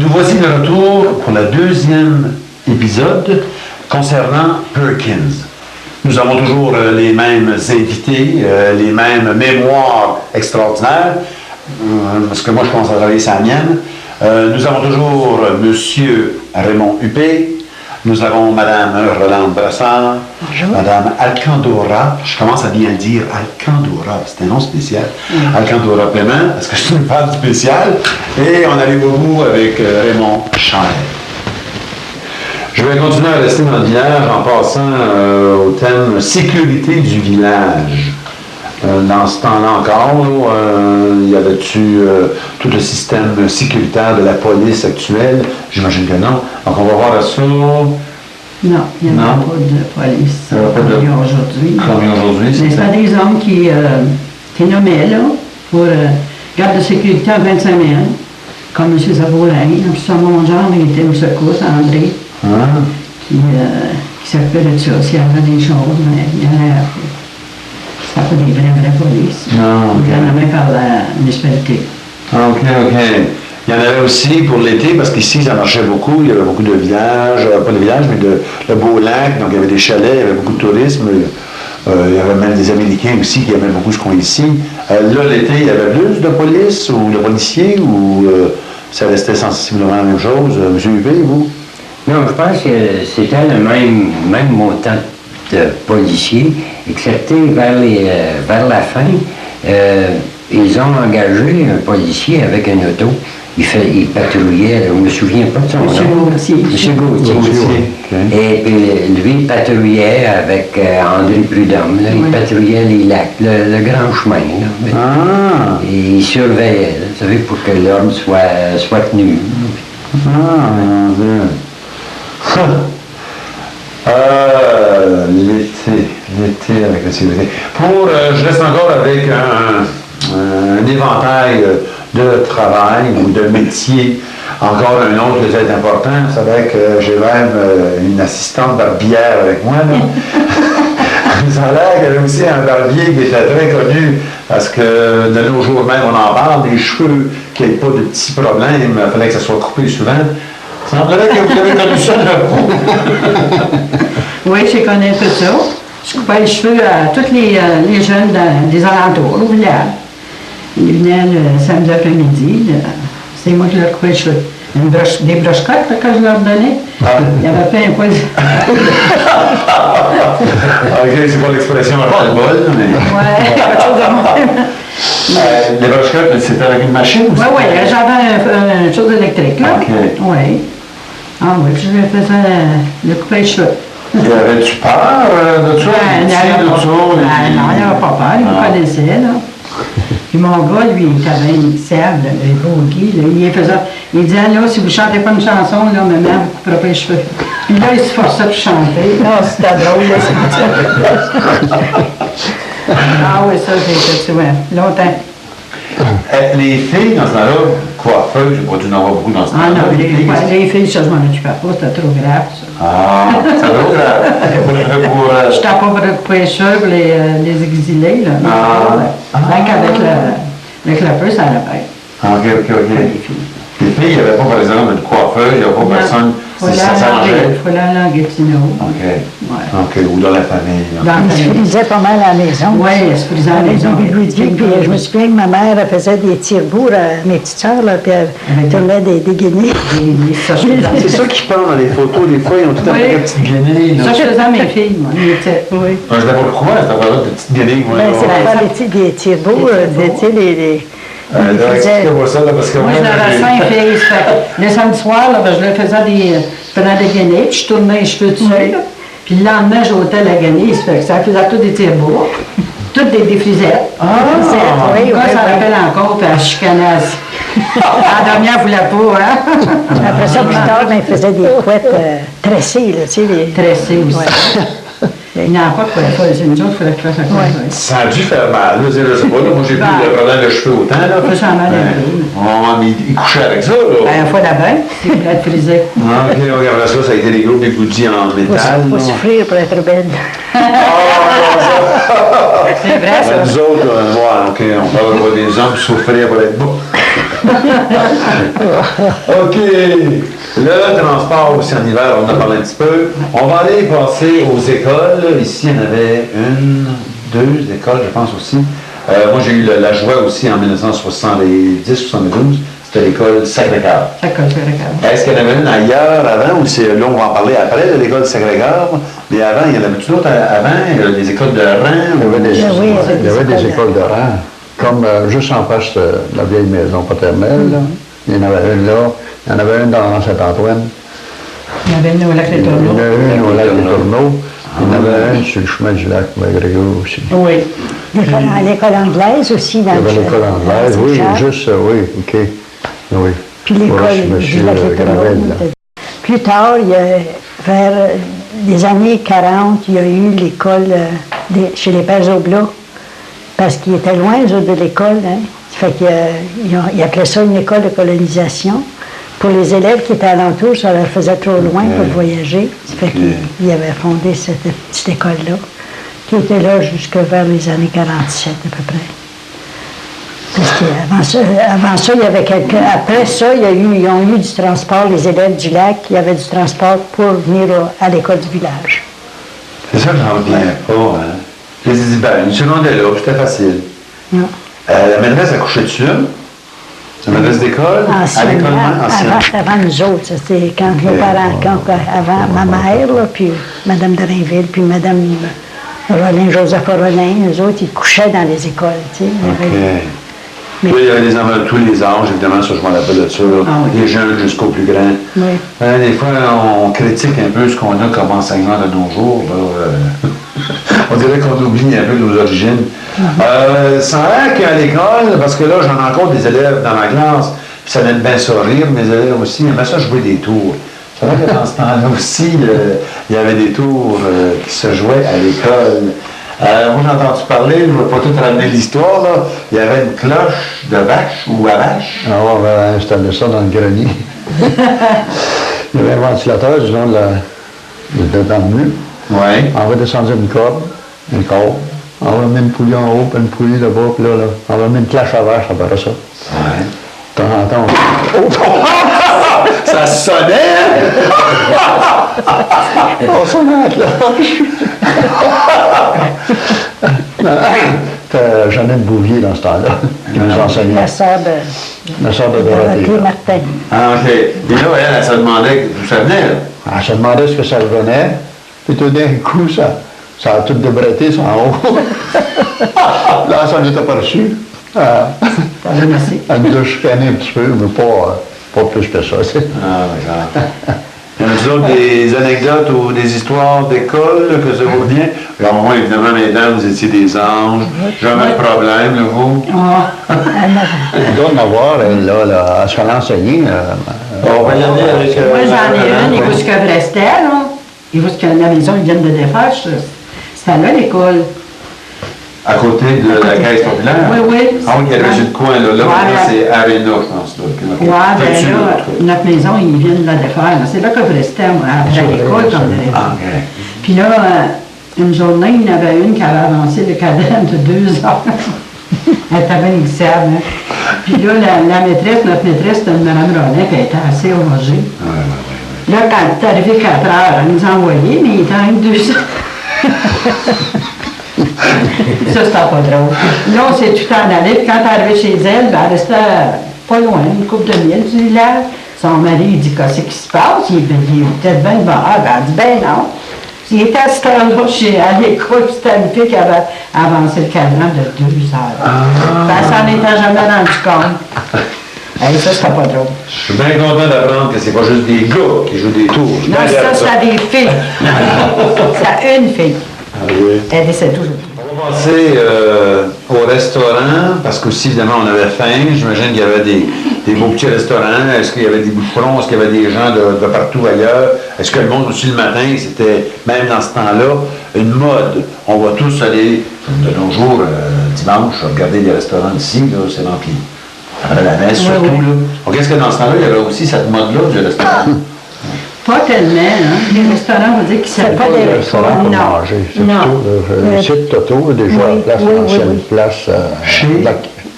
Nous voici de retour pour le deuxième épisode concernant Perkins. Nous avons toujours les mêmes invités, les mêmes mémoires extraordinaires, parce que moi je commence à travailler sur la mienne. Nous avons toujours M. Raymond Huppé, nous avons Mme Rolande Brassard, Mme Alcandora, je commence à bien le dire, Alcandora, c'est un nom spécial, Alcandora Plément, parce que je suis une femme spéciale, et on arrive au bout avec Raymond Chaire. Je vais continuer à rester dans le village en passant au thème sécurité du village. Dans ce temps-là encore, il y avait-tu tout le système sécuritaire de la police actuelle? J'imagine que non. Donc on va voir ça. Non, il n'y a pas de police comme il y a aujourd'hui. Comme il y a aujourd'hui, c'est ça. Des hommes qui nommaient là, pour garde de sécurité à 25 000, comme M. Zaboulin, puis mon genre, il était au secours, André, qui s'occupait de ça. S'il y avait des choses, mais il y en a. C'était pas des vraies polices. Non, OK. Il y en avait par la municipalité. OK. Il y en avait aussi pour l'été, parce qu'ici, ça marchait beaucoup. Il y avait beaucoup de villages, pas de villages, mais de beaux lacs. Donc, il y avait des chalets, il y avait beaucoup de tourisme. Il y avait même des Américains aussi qui aimaient beaucoup ce coin ici. Là, l'été, il y avait plus de police ou de policiers, ou ça restait sensiblement la même chose? M. Huppé, vous? Non, je pense que c'était le même montant de policiers, excepté vers la fin, ils ont engagé un policier avec un auto. Il patrouillait, je ne me souviens pas de son nom. M. Gauthier. Okay. Et puis lui, il patrouillait avec André Prudhomme. Là, il patrouillait les lacs, le grand chemin. Là, et il surveillait, vous savez, pour que l'ordre soit tenu. Mon Dieu. L'été avec la sécurité. Je reste encore avec un éventail de travail ou de métier. Encore un autre qui est important. Vous savez que j'ai même une assistante barbière avec moi. Là. Ça a l'air qu'il y avait aussi un barbier qui était très connu parce que de nos jours même, on en parle, des cheveux qui n'aient pas de petits problèmes, il fallait que ça soit coupé souvent. Il semblerait que vous avez connu ça de vous. Oui, j'ai connu un peu ça. Je coupais les cheveux à tous les jeunes des alentours, au village. Ils venaient le samedi après-midi. C'est moi qui leur coupais les cheveux. Des broche-cottes que je leur donnais. Il y avait plein de poils. OK, c'est pas l'expression à le bol, mais. Oui, quelque chose de même. Les broche-cottes, c'était avec une machine aussi? Oui, j'avais une chose électrique, là. OK. Oui. Ah oui, puis je faisais couper les cheveux. Et avais-tu peur de ça? Non, il n'y avait pas peur, il me connaissait, là. Puis mon gars, lui, il avait une sève, le beau Guy, il disait, là, si vous ne chantez pas une chanson, là, maman, vous ne couperez pas les cheveux. Puis là, il se forçait pour chanter. Ah, c'était drôle, là, Ah oui, ça, j'ai fait ça, longtemps. Les filles, dans ce temps-là, coiffeuses, j'ai pas dû en avoir beaucoup dans ce temps-là. Ah non, les filles, ça, je m'en occupais pas, c'était trop grave, ça. Ah, c'est trop grave. Je n'étais pas pour couper les cheveux pour les exiler, là. Avec la peu, ça allait bien. OK. Les filles, il n'y avait pas, par exemple, de coiffeur, il n'y avait pas personne. Il faut aller à Gatineau. OK. OK, ou dans la famille. Je frisais pas mal à la maison. Oui, elle se frisait à la maison. Puis je me souviens que ma mère, elle faisait des tire-bouts à mes petites sœurs, là, puis elle tournait des guenilles. C'est ça qui parle dans les photos, des fois, ils ont tout à fait des petites guenilles. Ça, je faisais à mes filles, moi. Oui. Je ne sais pas pourquoi, c'est pas des petites guenilles. C'est des tire-bouts, tu sais, les... Moi, je j'avais 5 filles. Le samedi soir, là, je leur faisais je prenais des guenilles, puis je tournais les cheveux dessus. Puis le lendemain, j'ôtais la guenille. Ça faisait tout des tire-bouts. Toutes des frisettes. Oui, ça rappelle encore, puis elle chicanait. La dernière, elle ne voulait pas, hein? Après ça, plus tard, il faisait des couettes tressées, là, tu sais. Tressées aussi. Il n'y a pas de quoi faire, c'est nous autres, il fallait que je fasse un quoi. Ça a dû faire mal, là, je sais pas, là, moi j'ai plus de problème de cheveux autant, là. Ça a mal un peu. Il couchait avec ça, là. Il faut la bain, c'est pour être frisé. OK, regarde ça, ça a été des gros bigoudis en métal. Il faut souffrir pour être belle. C'est vrai, ça. Nous autres, OK, on parle pas des hommes souffrir pour être beaux. OK. Le transport aussi en hiver, on en a parlé un petit peu. On va aller passer aux écoles. Ici, il y en avait une, deux écoles, je pense aussi. Moi, j'ai eu la joie aussi en 1970-72. C'était l'école Sacré-Cœur. Est-ce qu'il y en avait une ailleurs avant, ou c'est là, on va en parler après, de l'école Sacré-Cœur? Mais avant, il y en avait-tu d'autres avant? Les écoles de Rang? Il y avait des écoles de rang, comme juste en face de la vieille maison paternelle. Là. Il y en avait une là, il y en avait une dans Saint-Antoine. Il y avait une au lac des Il y en Tourneaux. avait une au lac des Tourneaux. Il y en avait une sur le chemin du lac Magréau aussi. Oui. L'école anglaise aussi. Il y avait l'école anglaise, oui, juste, oui, OK. Oui. Puis l'école du lac des Tourneaux. Plus tard, vers les années 40, il y a eu l'école chez les Pères Oblats, parce qu'ils étaient loin, eux, de l'école. Hein. Ça fait qu'ils appelaient ça une école de colonisation. Pour les élèves qui étaient alentours, ça leur faisait trop loin pour voyager. Ça fait qu'ils avaient fondé cette petite école-là, qui était là jusque vers les années 47 à peu près. Parce qu'avant ça, il y avait après ça, ils ont eu du transport, les élèves du lac, il y avait du transport pour venir à l'école du village. C'est ça que j'en reviens pas. Hein. Je les ai dit, ben, une seconde est là, c'était facile. Non. La maîtresse a couché dessus. La maîtresse d'école? À l'école ancienne. Avant nous autres, c'était quand nos parents, avant ma mère, là, puis Mme de Rainville, puis Mme Joseph Rolin, eux autres, ils couchaient dans les écoles. Tu sais. Oui, il y avait des enfants de tous les âges, évidemment, ça je m'en rappelle de ça, les jeunes jusqu'aux plus grands. Oui. Des fois, on critique un peu ce qu'on a comme enseignement de nos jours. On dirait qu'on oublie un peu nos origines. Ça a l'air qu'à l'école, parce que là, j'en ai encore des élèves dans ma classe, puis ça m'aide bien sourire, mes élèves aussi, mais ça, jouer des tours. C'est vrai que dans ce temps-là aussi, il y avait des tours qui se jouaient à l'école. Moi, j'ai entendu parler, je ne vais pas tout ramener l'histoire, là. Il y avait une cloche de vache ou à vache. Alors, on va installer ça dans le grenier. Il y avait un ventilateur du long dans le mur. Oui. On va descendre une corde. On va mettre une poulie en haut, puis une poulie là-bas, puis là, on va mettre une cloche à vache après ça. Oui. De temps en temps, Ça sonnait! on sonnait la cloche. C'était Jeannette Bouvier dans ce temps-là, qui nous enseignait. La sœur de Dorothée. Dorothée Martin. Ah, OK. Et là, elle se demandait d'où ça venait, là. Elle se demandait ce que ça venait, puis tout d'un coup, ça a tout débretté, ça en haut. Là, ça nous est aperçu. Elle nous a chicané un petit peu, mais pas plus que ça. Ah, d'accord. Y en a-t-il d'autres des anecdotes ou des histoires d'école là, que ça vous vient? Alors, moi, évidemment, mesdames, vous étiez des anges. Jamais de problème, là, vous? Elle doit en avoir, elle, là, elle se fait l'enseigner. On va y aller avec... Moi, j'en ai une, il faut ce que restait, là. Il faut ce que la maison, ils viennent de défaire. C'était là, l'école. À côté de la caisse populaire? Oui, oui. Ah oui, il y avait juste le coin, là. Là, c'est Arena, je pense. Là. Oui, bien là, notre maison, ils viennent de la défaire. C'est là que je restais, moi, après l'école, quand on allait. Ah, OK. Puis là, une journée, il y en avait une qui avait avancé le cadavre de 2 heures. Elle était bien glissable, hein. Puis là, la maîtresse, notre maîtresse, c'était Mme Rolin, qui était assez âgée. Là, quand elle est arrivée 4 heures, elle nous a envoyé, mais il était en 2 heures. Ça, c'était pas drôle. Là, on s'est tout le temps allé, puis quand elle est arrivée chez elle, ben, elle restait pas loin, une couple de milles du village. Son mari, il dit, qu'est-ce qui se passe? Il était bien de bonne heure. Ben, elle dit, ben non. Il était à cette heure-là à l'école, puis c'était une fille qui avait avancé le cadran de 2 heures. Ben, elle s'en était jamais rendu compte. Hey, ça, c'était pas drôle. Je suis bien content d'apprendre que c'est pas juste des gars qui jouent des tours. Non, ça, c'était des filles. C'était une fille. Ah oui. Elle décède toujours. On va passer au restaurant, parce qu'aussi, évidemment, on avait faim. J'imagine qu'il y avait des beaux petits restaurants. Est-ce qu'il y avait des boucherons? Est-ce qu'il y avait des gens de partout ailleurs? Est-ce que le monde aussi le matin, c'était, même dans ce temps-là, une mode? On va tous aller, de nos jours, dimanche, regarder des restaurants ici, là, c'est rempli. Après la messe, surtout, là. Donc, est-ce que dans ce temps-là, il y avait aussi cette mode-là du restaurant? Pas tellement, hein. Les restaurants, on va dire qu'ils ne pas des restaurants pour Non. manger. Non. Le site Toto, déjà, Oui, place, oui, l'ancienne oui. place Chez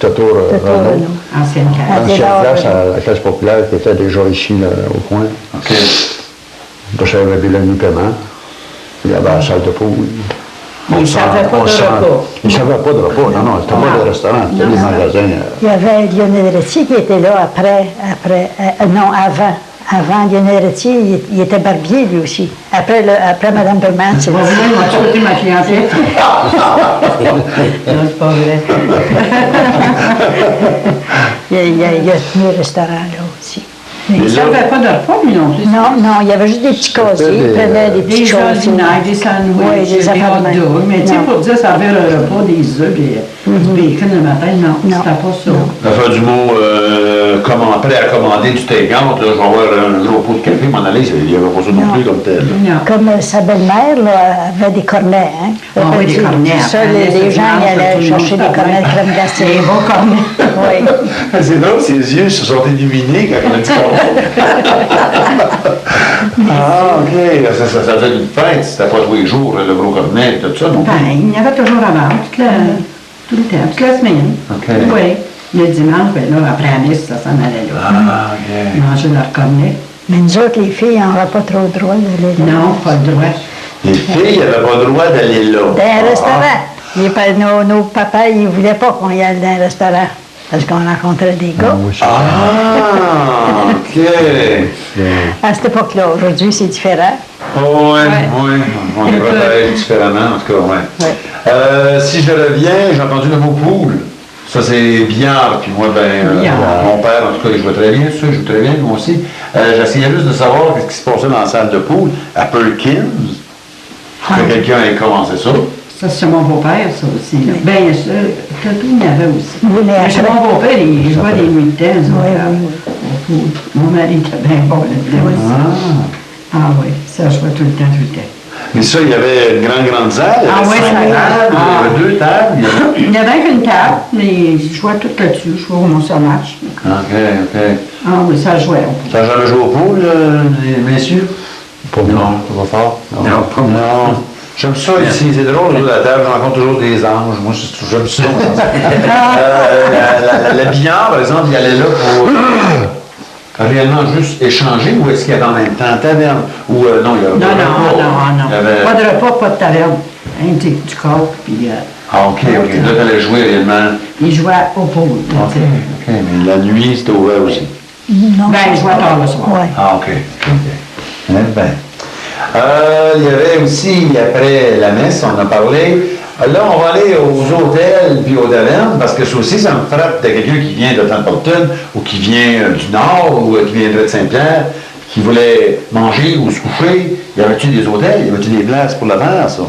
Toto Renault. Ancienne case. L'ancienne place, la classe populaire qui était déjà ici, là, au coin. OK. Parce qu'il y avait le paiement. Il y avait la salle de poule. Mais ils ne savaient pas de repas. Ils ne savaient pas de repas, non, c'était pas de restaurant, c'était des magasins. Il y avait Lionel Rettier qui était là non, avant. Avant Lionel Rettier, il était barbier lui aussi. Après Mme Berman, c'est Bon, moi, il m'a sauté ma clientèle. Non, c'est pas vrai. il a tenu le restaurant là aussi. Il ne servait pas de repas, lui non plus. Non, il y avait juste des petits casiers. Il prenait des petits Des choses. jardinaires, des sandwichs, des hot dogs. Mais tu sais, pour dire servir un repas, des œufs, du bacon le matin, non, c'était pas ça. La fin du mot, prêt à commander du take-out, là, je vais avoir un gros pot de café, m'en aller, il n'y avait pas ça non plus comme tel. Non. Comme sa belle-mère, là, avait des cornets. Hein? Ah oui, des cornets. Ça, les gens y allaient chercher des cornets de crème glacée. Des beaux cornets. Oui. C'est drôle, ses yeux se sont illuminés quand on a dit Ah, OK. Ça faisait une fête, c'était pas tous les jours, le gros cornet et tout ça, non? Ben, il y avait toujours avant, tout le temps, toute la semaine. OK. Oui. Le dimanche, ben là, après la messe, ça s'en allait là. Ah, OK. Manger leur cornet. Mais nous autres, les filles, on n'aura pas trop le droit d'aller là. Non, pas le droit. Les filles n'avaient pas le droit d'aller là. Dans un restaurant. Nos papas, ils ne voulaient pas qu'on y aille dans un restaurant. Parce qu'on rencontrait des gars. Ah, OK. À cette époque-là, aujourd'hui, c'est différent. Oh, oui, oui. On est préparé différemment, en tout cas, oui. Ouais. Si je reviens, j'ai entendu le mot poule. Ça, c'est billard. Puis moi, mon père, en tout cas, il jouait très bien. Ça, il joue très bien, moi aussi. J'essayais juste de savoir ce qui se passait dans la salle de poule à Perkins. Que quelqu'un ait commencé ça. Ça, c'est mon beau-père, ça aussi. Là. Bien sûr, Tatou, il y avait aussi. Oui, mais Chez après- mon beau-père, il jouait des nuits de temps. Oui, Mon mari était bien bon là-dedans aussi. Ah oui, ça jouait tout le temps, tout le temps. Mais ça, il y avait une grande salle. Ah oui, ça il y avait 2 tables. Il y avait qu'une table, mais je jouais tout là-dessus. Je jouais au Mont-Saint-Marche. OK, OK. Ah oui, ça jouait. T'as jamais joué au pool, les messieurs? Pas moi. Non, pas fort. Non, pas moi. Non. J'aime ça ici, c'est drôle, la table, je rencontre toujours des anges. Moi, j'aime ça. Le billard, par exemple, il allait là pour réellement juste échanger ou est-ce qu'il y avait en même temps taverne? Ou non, il y avait Non, pas de non, repas. non, Il y avait- non. Pas de repas, pas de taverne. Du coq, puis Ah, OK, OK. Là, tu allais jouer réellement. il jouait au pool. là, OK, tu sais. OK. Mais la nuit, c'était ouvert aussi. Non. Ben, il jouait tard le soir. Ouais. Ah, OK. OK. Eh ben. Il y avait aussi, après la messe, on a parlé. Là, on va aller aux hôtels puis aux tavernes, parce que ça aussi, ça me frappe de quelqu'un qui vient de Templeton, ou qui vient du Nord, ou qui viendrait de Saint-Pierre, qui voulait manger ou se coucher. Y avait-tu des hôtels? Y avait-tu des places pour le faire, ça?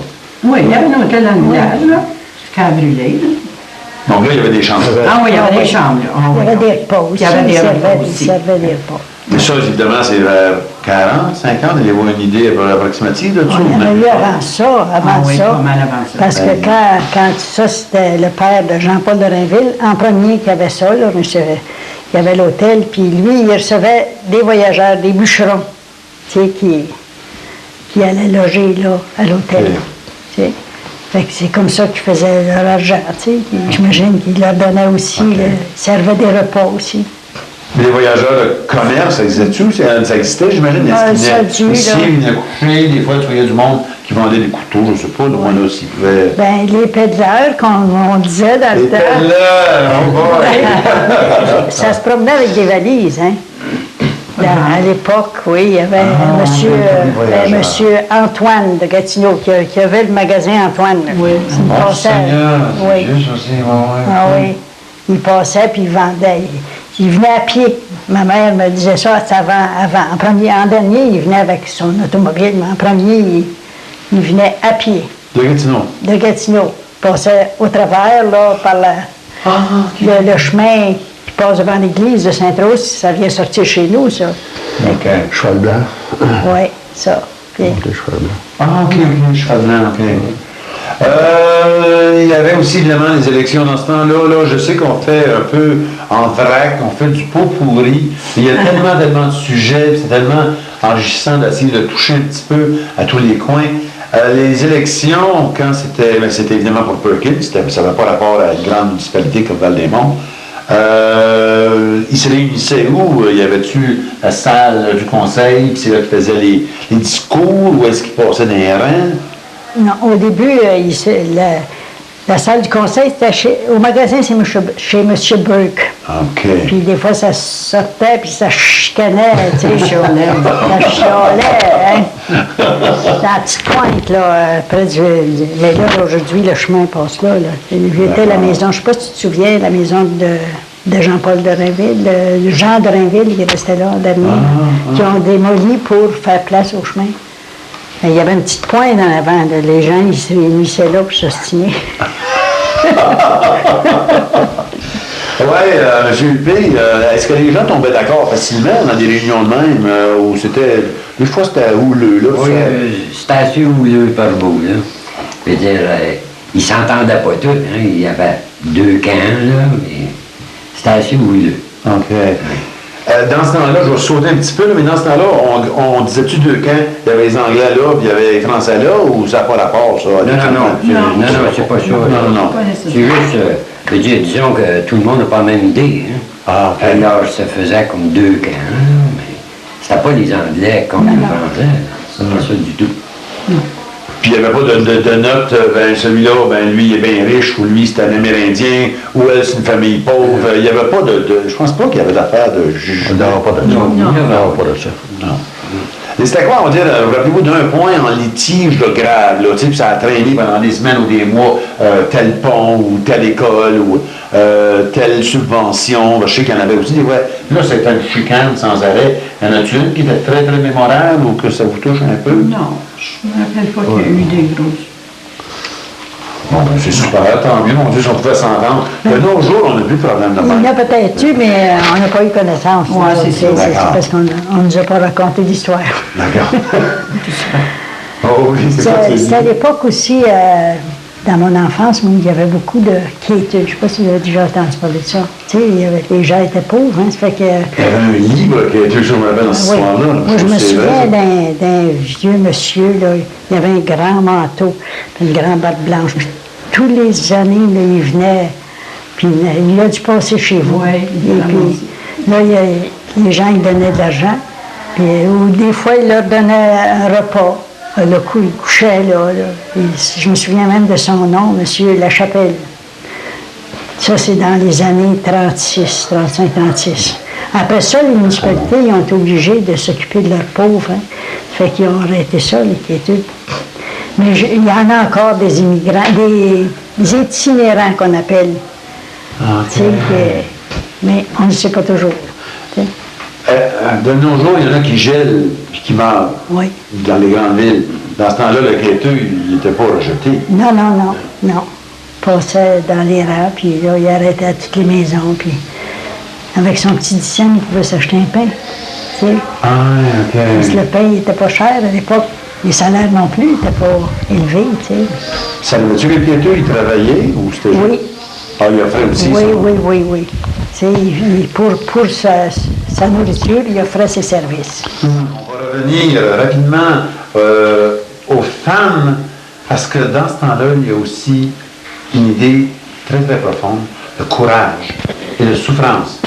Oui, il y avait un hôtel dans le village, là, jusqu'à brûler. Là. Donc là, il y avait des chambres. Ah oui, il y avait des chambres, là. Ah, Il y oui. avait des repas aussi. Il y avait des Ils repas servaient- aussi. Ils servaient des repas. Mais ça, évidemment, c'est vers 40, 50. Avez-vous une idée approximative de ça? Il y en a eu avant ça, Ah oui, ça. pas mal avant ça. Parce que quand ça, c'était le père de Jean-Paul de Rainville, en premier qui avait ça, là, monsieur, il y avait l'hôtel, puis lui, il recevait des voyageurs, des bûcherons, tu sais, qui allaient loger là, à l'hôtel. Ok. Tu sais. Fait que c'est comme ça qu'ils faisaient leur argent, tu sais. Puis j'imagine qu'ils leur donnaient aussi, servaient des repas aussi. Mais les voyageurs de commerce, ça existait-tu? Ça existait, j'imagine. Ah, Est-ce ça a qu'ils dû, venaient ici, là. ils venaient coucher, des fois, tu voyais du monde qui vendait des couteaux, je sais pas, donc là, s'ils pouvaient... Ben, les pédaleurs, on disait dans Les le temps. là, on va! Ça se promenait avec des valises, hein? À l'époque, oui, il y avait monsieur Antoine de Gatineau qui avait le magasin Antoine. Là. Oui. Il Oh, passait. Seigneur, Oui. Dieu, ça aussi, ouais. Ah oui. Il passait puis il vendait. Il venait à pied. Ma mère me disait ça avant. En dernier, il venait avec son automobile, mais en premier, il venait à pied De Gatineau. de Gatineau. Il passait au travers, là, par le chemin qui passe devant l'église de Sainte-Rose. Ça vient sortir chez nous, ça. OK. Cheval blanc. Oui, ça. Puis, Des chevals blancs. Ah, OK, cheval blanc, OK. Il y avait aussi évidemment les élections dans ce temps-là. Là, je sais qu'on fait un peu en vrac, on fait du pot pourri. Il y a tellement de sujets, c'est tellement enrichissant d'essayer de toucher un petit peu à tous les coins. Les élections, quand c'était évidemment pour Perkins, ça n'avait pas rapport à une grande municipalité comme Val-des-Monts. Ils se réunissaient où? Y avait-tu la salle du conseil, puis c'est là qu'ils faisaient les discours, ou est-ce qu'ils passaient dans les rangs? Non, au début, la salle du conseil, c'était au magasin, c'est chez M. Burke. OK. Puis des fois, ça sortait, puis ça chicanait, tu sais. Ça chialait. Ça chialait, hein. Dans la petite pointe, là, près du... Mais là, aujourd'hui, le chemin passe là. J'étais à la maison, je ne sais pas si tu te souviens, la maison de Jean-Paul de Rainville, de Jean de Rainville, qui restait là, dernier, qui ont démoli pour faire place au chemin. Il y avait une petite pointe en avant. Les gens, ils se réunissaient là pour s'ostiner. Oui, M. Huppé, est-ce que les gens tombaient d'accord facilement dans des réunions de même, ou c'était, je crois que c'était houleux, là? Oui, c'était assez houleux par bout, là. Je veux dire, ils s'entendaient pas tous, hein. Il y avait deux camps, là, mais c'était assez houleux. OK. Dans ce temps-là, je vais sauter un petit peu, là, mais dans ce temps-là, on disait-tu deux camps? Il y avait les Anglais là, puis il y avait les Français là, ou ça n'a pas rapport, ça? Non, c'est pas ça. Non. C'est juste, je veux dire, disons que tout le monde n'a pas la même idée, hein. Ah, OK. Alors, ça faisait comme deux camps, là, mais c'était pas les Anglais comme les Français. C'est pas ça du tout. Puis il n'y avait pas de note, ben celui-là, ben lui il est bien riche, ou lui c'est un Amérindien, ou elle c'est une famille pauvre. Il n'y avait pas je pense pas qu'il y avait d'affaire de jugement. Il n'y aura pas de ça. Non. Il n'y aura pas de ça. Non. Et c'était quoi, on va dire, rappelez-vous d'un point en litige de grave, là, tu sais, puis ça a traîné pendant des semaines ou des mois, tel pont, ou telle école, ou telle subvention. Je sais qu'il y en avait aussi des fois. Là, c'était une chicane sans arrêt. Y en a-tu une qui était très, très mémorable ou que ça vous touche un peu? Non, je ne me rappelle pas qu'il y a eu des grosses. Bon, ben, c'est super, tant mieux, mon Dieu, si on pouvait s'entendre. De nos jours, on n'a plus de problème de Il y en même. a peut-être eu, mais on n'a pas eu connaissance. Ouais, c'est ça. D'accord. parce qu'on ne nous a pas raconté l'histoire. D'accord. Oh oui, c'est ça. C'est à l'époque aussi, dans mon enfance, il y avait beaucoup de quiétude. Je ne sais pas si vous avez déjà entendu parler de ça. Tu sais, les gens étaient pauvres, hein, ça fait que... Il y avait un livre qui était toujours dans cette Oui. histoire-là. Moi, je me c'est vrai, souviens ça. d'un vieux monsieur, là, il avait un grand manteau, puis une grande barbe blanche. Puis, tous les années, là, il venait, puis il a dû passer chez vous. Oui, Et puis, là, les gens, ils donnaient de l'argent, puis ou des fois, ils leur donnaient un repas. Le coup, il couchait, là. Et je me souviens même de son nom, M. Lachapelle. Ça, c'est dans les années 36, 35, 36. Après ça, les municipalités, ils ont été obligés de s'occuper de leurs pauvres. Hein. Ça fait qu'ils ont arrêté ça, l'inquiétude. Mais il y en a encore des immigrants, des itinérants qu'on appelle. Tu sais, mais on ne sait pas toujours. Tu sais. De nos jours, il y en a qui gèlent et qui meurent Oui. dans les grandes villes. Dans ce temps-là, le quêteux, il n'était pas rejeté. Non. Il passait dans les rangs, puis là, il arrêtait à toutes les maisons, puis avec son petit 10 cents, il pouvait s'acheter un pain. Tu sais. Ah, OK. Parce que le pain n'était pas cher à l'époque. Les salaires non plus n'étaient pas élevés, tu sais. Ça veut dire que le quêteux, il travaillait ou c'était... Oui. Ah, il offrait aussi Oui, ça? oui. Tu sais, pour sa nourriture, il offrait ses services. On va revenir rapidement aux femmes, parce que dans ce temps-là, il y a aussi une idée très, très profonde de courage et de souffrance.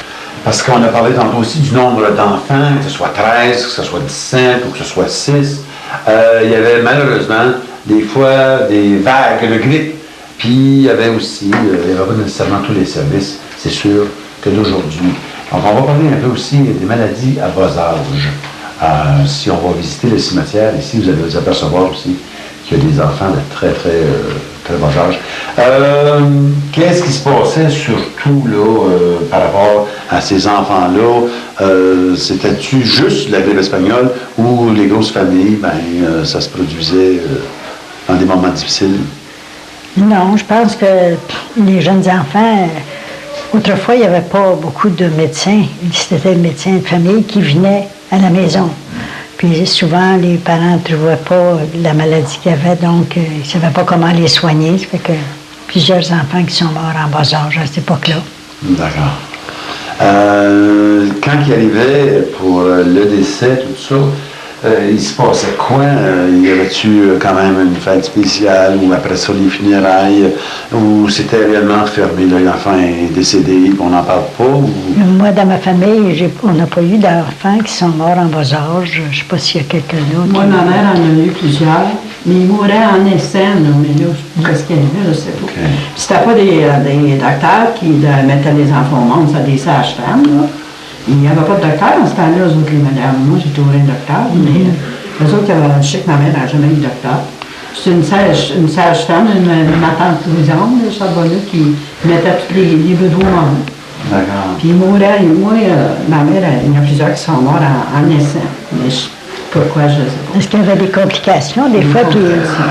Parce qu'on a parlé tantôt aussi du nombre d'enfants, que ce soit 13, que ce soit 17 ou que ce soit 6. Il y avait malheureusement des fois des vagues de grippe. Puis il y avait aussi, il n'y avait pas nécessairement tous les services, c'est sûr, que d'aujourd'hui. Donc on va parler un peu aussi des maladies à bas âge. Si on va visiter le cimetière, ici vous allez vous apercevoir aussi qu'il y a des enfants de très, très, très bas âge. Qu'est-ce qui se passait surtout là, par rapport à ces enfants-là? C'était-tu juste la grippe espagnole ou les grosses familles, ça se produisait dans des moments difficiles? Non, je pense que les jeunes enfants, autrefois, il n'y avait pas beaucoup de médecins. C'était le médecin de famille qui venait à la maison. Puis souvent, les parents ne trouvaient pas la maladie qu'il y avait, donc ils ne savaient pas comment les soigner. Ça fait que plusieurs enfants qui sont morts en bas âge à cette époque-là. D'accord. Quand il arrivait pour le décès, tout ça, il se passait quoi? Y avait-tu quand même une fête spéciale ou après ça les funérailles? Ou c'était réellement fermé? L'enfant est décédé, on n'en parle pas? Ou... Moi, dans ma famille, on n'a pas eu d'enfants qui sont morts en bas âge. Je ne sais pas s'il y a quelqu'un d'autre. Moi, ma mère en a eu plusieurs, mais ils mouraient en essai, mais là, qu'est-ce qu'il y avait, je ne sais pas. Okay. C'était pas des docteurs qui mettaient les enfants au monde, c'était des sages-femmes, là. Il n'y avait pas de docteur dans ce temps-là, eux autres, les madames. Moi, j'ai toujours un docteur, mais eux autres, je sais que ma mère n'a jamais eu de docteur. C'est une sage-femme, ma tante Louisanne, de Charbonneau, qui mettait tous les besoins au monde. D'accord. Puis ils mouraient, ma mère, il y en a plusieurs qui sont morts en naissant. Mais pourquoi, je ne sais pas. Est-ce qu'il y avait des complications des fois, puis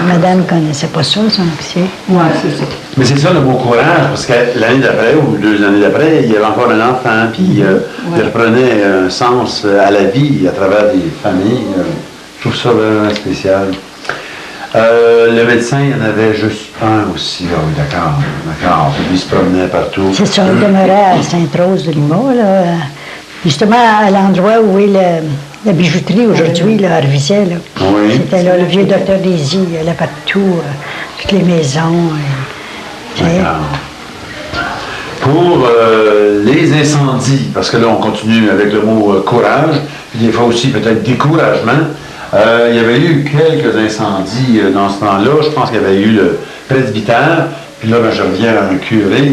madame ne connaissait pas ça, son officier? Oui, c'est ça. Mais c'est ça le beau courage, parce que l'année d'après ou 2 années d'après, il y avait encore un enfant, puis il reprenait un sens à la vie à travers des familles. Je trouve ça vraiment spécial. Le médecin, il y en avait juste un aussi. Ah oui, d'accord. Puis il se promenait partout. C'est ça, il demeurait à Sainte-Rose-de-Lima, là, justement à l'endroit où est la bijouterie aujourd'hui, là, à Revisay, là. Oui. C'était là, le vieux docteur Désy, il allait partout, toutes les maisons. D'accord. Pour les incendies, parce que là, on continue avec le mot courage, puis des fois aussi peut-être découragement. Il y avait eu quelques incendies dans ce temps-là. Je pense qu'il y avait eu le presbytère. Puis là, je reviens à un curé.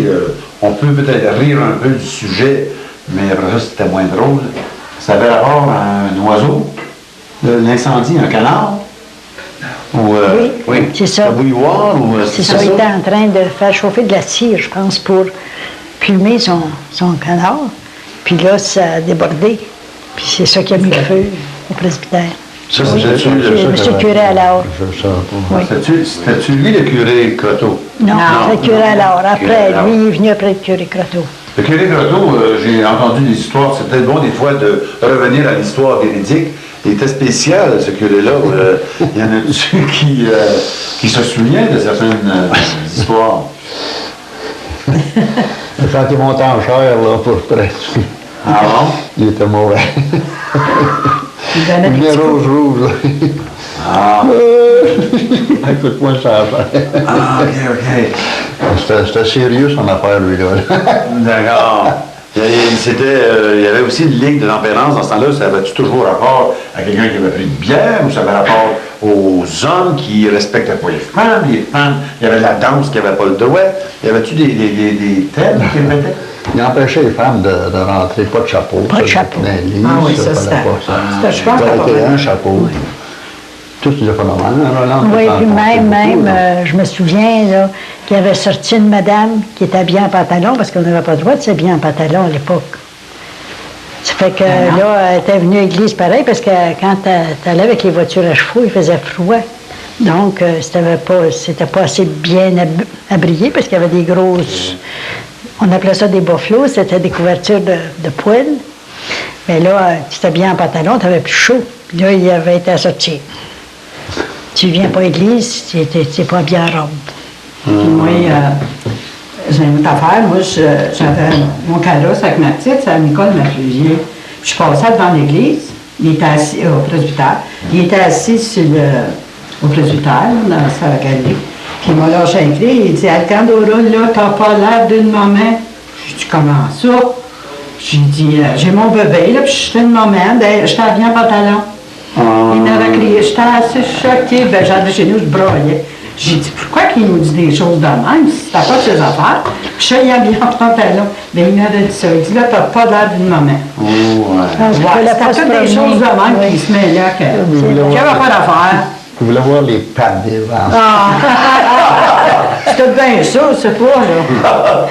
On peut peut-être rire un peu du sujet, mais après ça, c'était moins drôle. Ça avait rapport à un oiseau, l'incendie, un canard. Ou, oui, c'est ça. Un bouilloire. C'est ça, il était en train de faire chauffer de la cire, je pense, pour plumer son canard. Puis là, ça a débordé. Puis c'est ça qui a mis le feu au presbytère. Ça, oui, c'était-tu monsieur le curé à l'or. Oui. C'était-tu lui, le curé Croteau? Non, le curé à l'or. Après, lui, il est venu après le curé Croteau. Le curé Croteau, j'ai entendu des histoires, c'est peut-être bon des fois de revenir à l'histoire véridique. Il était spécial, ce curé-là. Il y en a-tu qui se souvient de certaines histoires? Quand il montait en chair, là, pour près, Ah bon? il était mauvais. Il donnait Il des venait petits coups. rouge, là. Ah. Écoute-moi, ça a fait. Ah, OK. C'était sérieux, son affaire, lui, là. D'accord. Il y avait aussi une ligue de tempérance dans ce temps-là. Ça avait-tu toujours rapport à quelqu'un qui avait pris une bière ou ça avait rapport aux hommes qui ne respectaient pas les femmes? Les femmes, il y avait la danse qui n'avait pas le droit. Y avait-tu des thèmes qui mettaient? Il empêchait les femmes de rentrer, pas de chapeau. Pas de chapeau. Ah oui, ça, c'était... Je pense Il que un chapeau. Oui. Tout c'est pas normal. Oui, puis même, je me souviens là, qu'il avait sorti une madame qui était habillée en pantalon, parce qu'on n'avait pas le droit de s'habiller en pantalon à l'époque. Ça fait que là, elle était venue à l'église pareil, parce que quand tu allais avec les voitures à chevaux, il faisait froid. Donc, c'était pas assez bien abrié, parce qu'il y avait des grosses... On appelait ça des buffalots, c'était des couvertures de poêle. Mais là, tu t'habillais en pantalon, tu avais plus chaud. Puis là, il avait été assorti. Tu viens pas à l'église, tu n'es pas habillé en robe. Puis moi, j'ai une autre affaire. Moi, j'avais mon carrosse avec ma petite, c'est à Nicole, ma fusillée. Puis je passais devant l'église, il était assis au presbytère. Il était assis au presbytère, dans sa galerie. Puis il m'a lâché un cri, il dit « Alcandora, là, t'as pas l'air d'une maman. » J'ai dit « Comment ça? » J'ai dit « J'ai mon bébé, là, puis je suis une maman, j'étais habillée en pantalon. » Il m'avait crié, j'étais assez choquée, ben j'avais chez nous, je broyais. J'ai dit, pourquoi qu'il nous dit des choses de même, si c'était pas ses affaires? Puis je suis habillée en pantalon. Ben il m'avait dit ça, il dit, là, t'as pas l'air d'une maman. Oh, ouais. C'était toutes des choses de même qui se mêlaient, qu'il n'y avait pas d'affaires. Je voulais voir les pattes des vents. C'était bien ça, c'est pas, là.